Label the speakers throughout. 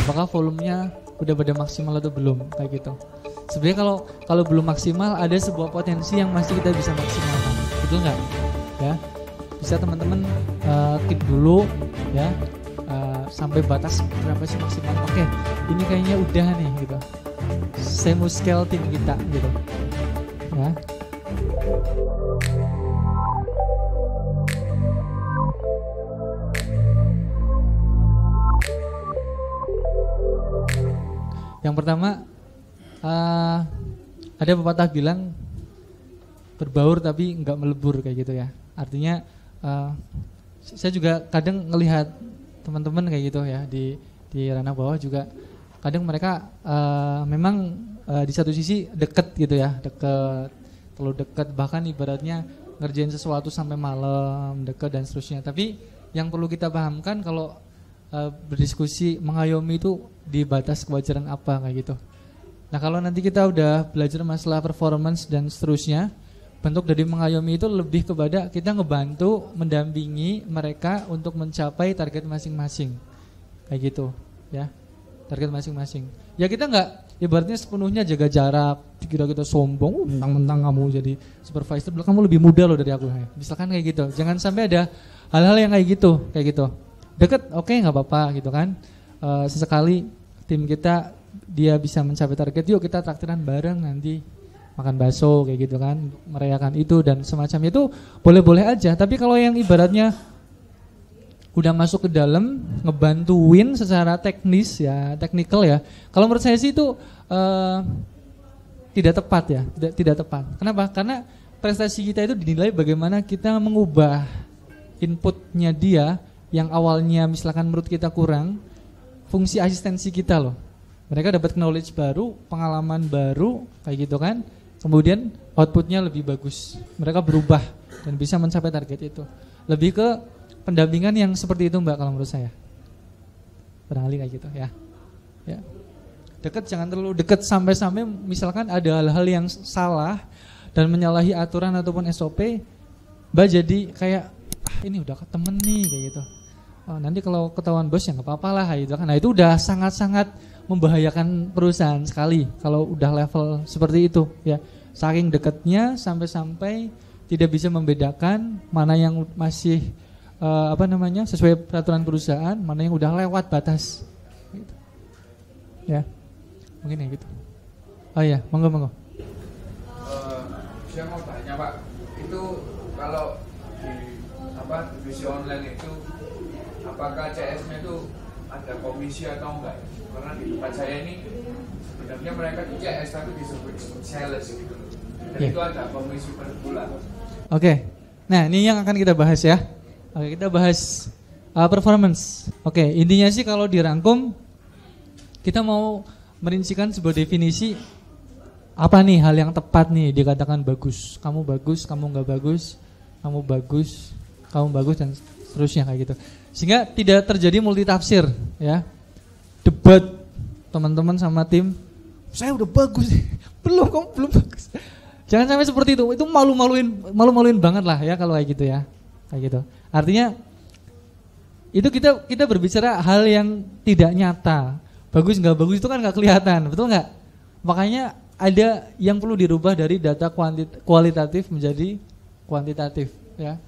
Speaker 1: apakah volumenya udah pada maksimal atau belum, kayak gitu. Sebenarnya kalau belum maksimal ada sebuah potensi yang masih kita bisa maksimalkan, betul nggak? Ya, bisa teman-teman keep dulu ya, sampai batas berapa sih maksimal. Oke, ini kayaknya udah nih gitu. Saya mau scale tim kita gitu. Ya. Yang pertama, ada pepatah bilang berbaur tapi nggak melebur, kayak gitu ya. Artinya saya juga kadang ngelihat teman-teman kayak gitu ya di ranah bawah juga. Kadang mereka memang di satu sisi deket gitu ya, terlalu deket, bahkan ibaratnya ngerjain sesuatu sampai malam, deket dan seterusnya. Tapi yang perlu kita pahamkan kalau berdiskusi mengayomi itu di batas kewajaran apa, kayak gitu. Nah kalau nanti kita udah belajar masalah performance dan seterusnya, bentuk dari mengayomi itu lebih kepada kita ngebantu, mendampingi mereka untuk mencapai target masing-masing, kayak gitu ya, target masing-masing. Ya kita nggak ibaratnya sepenuhnya jaga jarak, kita sombong, mentang-mentang kamu jadi supervisor, kamu lebih muda loh dari aku, misalkan kayak gitu. Jangan sampai ada hal-hal yang kayak gitu. Deket, oke, nggak apa-apa gitu kan. Sesekali tim kita dia bisa mencapai target, yuk kita traktiran bareng nanti makan bakso kayak gitu kan, merayakan itu dan semacamnya, itu boleh-boleh aja. Tapi kalau yang ibaratnya udah masuk ke dalam ngebantuin secara teknis ya, technical ya, kalau menurut saya sih itu tidak tepat ya, tidak tepat. Kenapa? Karena prestasi kita itu dinilai bagaimana kita mengubah inputnya dia yang awalnya misalkan menurut kita kurang, fungsi asistensi kita loh. Mereka dapat knowledge baru, pengalaman baru, kayak gitu kan. Kemudian outputnya lebih bagus. Mereka berubah dan bisa mencapai target itu. Lebih ke pendampingan yang seperti itu Mbak kalau menurut saya. Barangkali kayak gitu ya. Ya. Dekat, jangan terlalu dekat sampai-sampai misalkan ada hal-hal yang salah dan menyalahi aturan ataupun SOP, Mbak jadi kayak ini udah ke temen nih kayak gitu. Nanti kalau ketahuan bos ya nggak apa-apa lah gitu kan. Nah itu udah sangat-sangat membahayakan perusahaan sekali kalau udah level seperti itu ya. Saking dekatnya sampai-sampai tidak bisa membedakan mana yang masih sesuai peraturan perusahaan, mana yang udah lewat batas gitu. Ya mungkin ya gitu. Oh ya, monggo.
Speaker 2: Saya mau tanya Pak, itu kalau di divisi online itu apakah CS-nya itu ada komisi atau enggak? Karena di tempat saya ini sebenarnya mereka di CS tapi disebut sales gitu. Dan itu ada komisi per bulan.
Speaker 1: Oke. Nah, ini yang akan kita bahas ya. Oke, kita bahas performance. Oke, intinya sih kalau dirangkum kita mau merincikan sebuah definisi apa nih hal yang tepat nih dikatakan bagus. Kamu bagus, kamu enggak bagus, kamu bagus, kamu bagus dan seterusnya kayak gitu. Sehingga tidak terjadi multitafsir ya. Debat teman-teman sama tim, saya udah bagus. Belum, kamu belum bagus. Jangan sampai seperti itu. Itu malu-maluin banget lah ya kalau kayak gitu ya. Kayak gitu. Artinya itu kita berbicara hal yang tidak nyata. Bagus enggak bagus itu kan enggak kelihatan, betul enggak? Makanya ada yang perlu dirubah dari data kualitatif menjadi kuantitatif ya.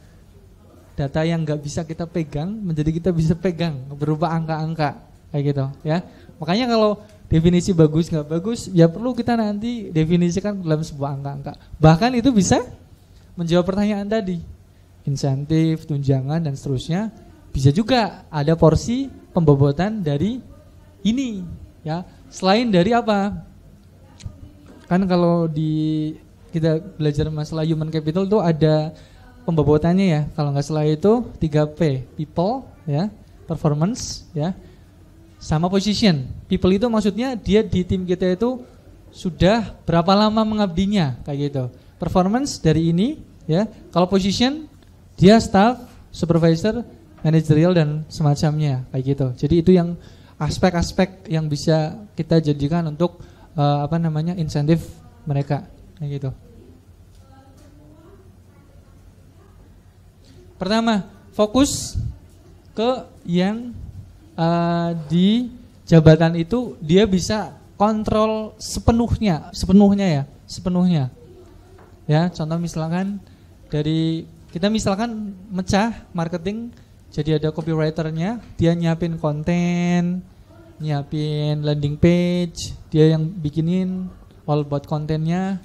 Speaker 1: Data yang nggak bisa kita pegang menjadi kita bisa pegang, berupa angka-angka kayak gitu ya. Makanya kalau definisi bagus nggak bagus ya perlu kita nanti definisikan dalam sebuah angka-angka. Bahkan itu bisa menjawab pertanyaan tadi, insentif, tunjangan dan seterusnya. Bisa juga ada porsi pembobotan dari ini ya. Selain dari apa? Kan kalau kita belajar masalah human capital itu ada pembobotannya ya, kalau nggak salah itu 3P, people ya, performance ya, sama position. People itu maksudnya dia di tim kita itu sudah berapa lama mengabdinya kayak gitu. Performance dari ini ya, kalau position dia staff, supervisor, managerial dan semacamnya kayak gitu. Jadi itu yang aspek-aspek yang bisa kita jadikan untuk insentif mereka kayak gitu. Pertama, fokus ke yang jabatan itu dia bisa kontrol sepenuhnya ya. Contoh misalkan dari kita misalkan mecah marketing, jadi ada copywriternya, dia nyiapin konten, nyiapin landing page, dia yang bikinin all about kontennya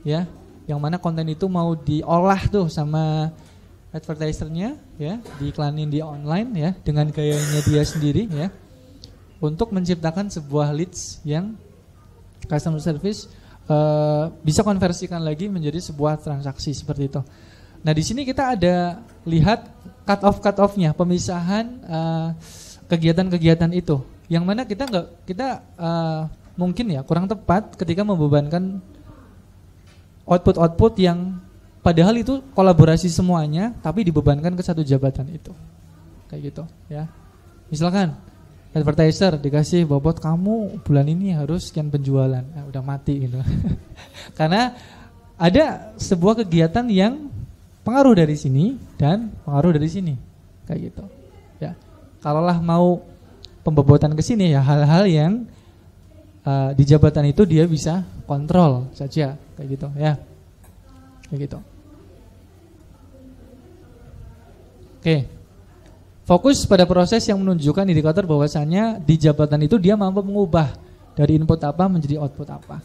Speaker 1: ya, yang mana konten itu mau diolah tuh sama advertisernya ya, diiklanin di online ya dengan gayanya dia sendiri ya, untuk menciptakan sebuah leads yang customer service bisa konversikan lagi menjadi sebuah transaksi seperti itu. Nah di sini kita ada lihat cut offnya, pemisahan kegiatan-kegiatan itu, yang mana kita mungkin ya kurang tepat ketika membebankan output yang padahal itu kolaborasi semuanya, tapi dibebankan ke satu jabatan itu, kayak gitu ya. Misalkan advertiser dikasih bobot kamu bulan ini harus sekian penjualan, udah mati gitu. Karena ada sebuah kegiatan yang pengaruh dari sini dan pengaruh dari sini, kayak gitu. Ya, kalaulah mau pembobotan ke sini ya hal-hal yang di jabatan itu dia bisa kontrol saja, kayak gitu ya, kayak gitu. Oke. Fokus pada proses yang menunjukkan indikator bahwasannya di jabatan itu dia mampu mengubah dari input apa menjadi output apa.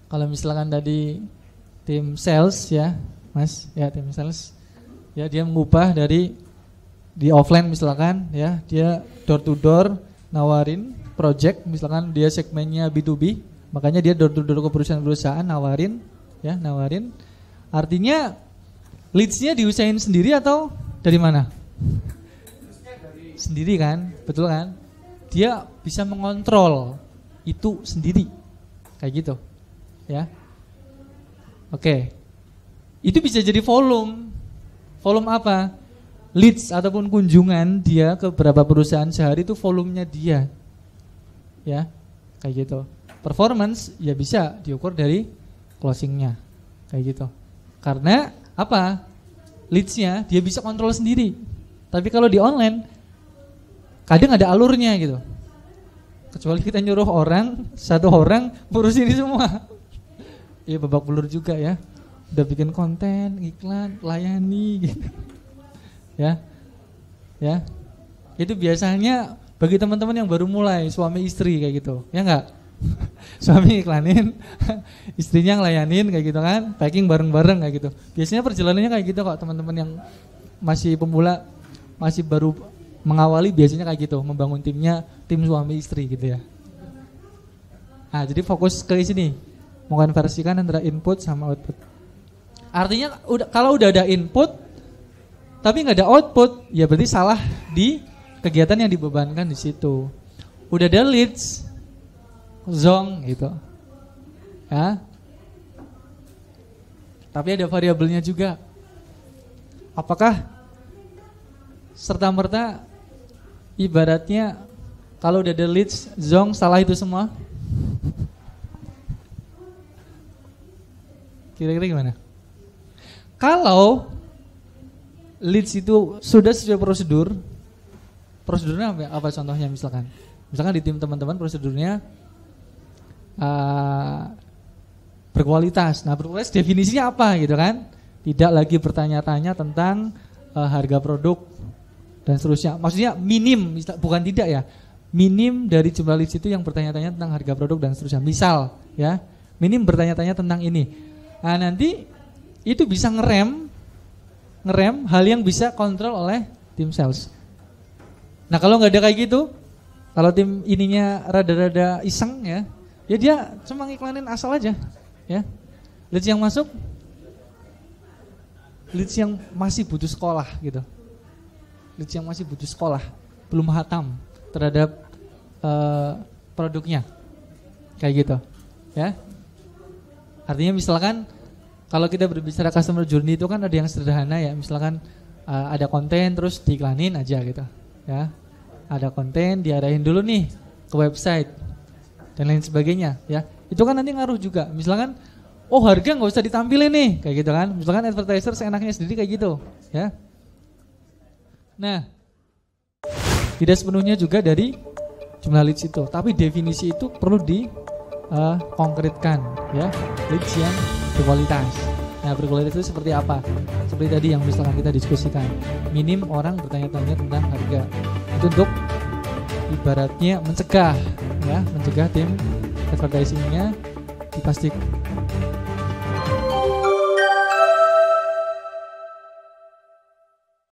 Speaker 1: Kalau misalkan tadi tim sales ya, Mas, ya tim sales, ya dia mengubah dari di offline misalkan ya, dia door to door nawarin project, misalkan dia segmennya B2B, makanya dia door to door ke perusahaan-perusahaan nawarin, artinya leads-nya diusahain sendiri atau dari mana? Sendiri kan, betul kan? Dia bisa mengontrol itu sendiri, kayak gitu, ya. Oke, itu bisa jadi volume apa? Leads ataupun kunjungan dia ke beberapa perusahaan sehari itu volumenya dia, ya, kayak gitu. Performance ya bisa diukur dari closingnya, kayak gitu. Karena apa? Leadsnya dia bisa kontrol sendiri. Tapi kalau di online kadang ada alurnya gitu. Kecuali kita nyuruh satu orang ngurus ini semua. Iya babak belur juga ya. Udah bikin konten, iklan, layani gitu. Ya. Ya. Itu biasanya bagi teman-teman yang baru mulai, suami istri kayak gitu. Ya enggak? Suami iklanin, istrinya ngelayanin kayak gitu kan, packing bareng-bareng kayak gitu. Biasanya perjalanannya kayak gitu kok, teman-teman yang masih pemula, masih baru mengawali biasanya kayak gitu, membangun timnya, tim suami istri gitu ya. Nah, jadi fokus ke sini, mengkonversikan antara input sama output. Artinya kalau udah ada input tapi nggak ada output, ya berarti salah di kegiatan yang dibebankan di situ. Udah ada leads, zong gitu, ya. Tapi ada variabelnya juga. Apakah serta-merta ibaratnya kalau udah ada leads, zong, salah itu semua? Kira-kira gimana? Kalau leads itu sudah sesuai prosedurnya apa contohnya misalkan di tim teman-teman prosedurnya berkualitas. Nah, berkualitas definisinya apa gitu kan? Tidak lagi bertanya-tanya tentang harga produk dan seterusnya. Maksudnya minim, bukan tidak ya. Minim dari jumlah leads itu yang bertanya-tanya tentang harga produk dan seterusnya. Misal ya, minim bertanya-tanya tentang ini. Nah, nanti itu bisa ngerem hal yang bisa kontrol oleh tim sales. Nah, kalau nggak ada kayak gitu, kalau tim ininya rada-rada iseng ya dia cuma ngiklanin asal aja ya. Leads yang masuk, leads yang masih butuh sekolah gitu. Leads yang masih butuh sekolah, belum hatam terhadap produknya, kayak gitu ya. Artinya misalkan kalau kita berbicara customer journey itu kan ada yang sederhana ya, misalkan ada konten terus diiklanin aja gitu ya. Ada konten diarahin dulu nih ke website dan lain sebagainya ya. Itu kan nanti ngaruh juga. Misalkan harga nggak usah ditampilin nih, kayak gitu kan. Misalkan advertiser seenaknya sendiri kayak gitu ya. Nah, tidak sepenuhnya juga dari jumlah leads itu. Tapi definisi itu perlu konkretkan ya, leads yang berkualitas. Nah, berkualitas itu seperti apa? Seperti tadi yang misalkan kita diskusikan, minim orang bertanya-tanya tentang harga. Itu untuk ibaratnya mencegah tim advertisingnya dipastikan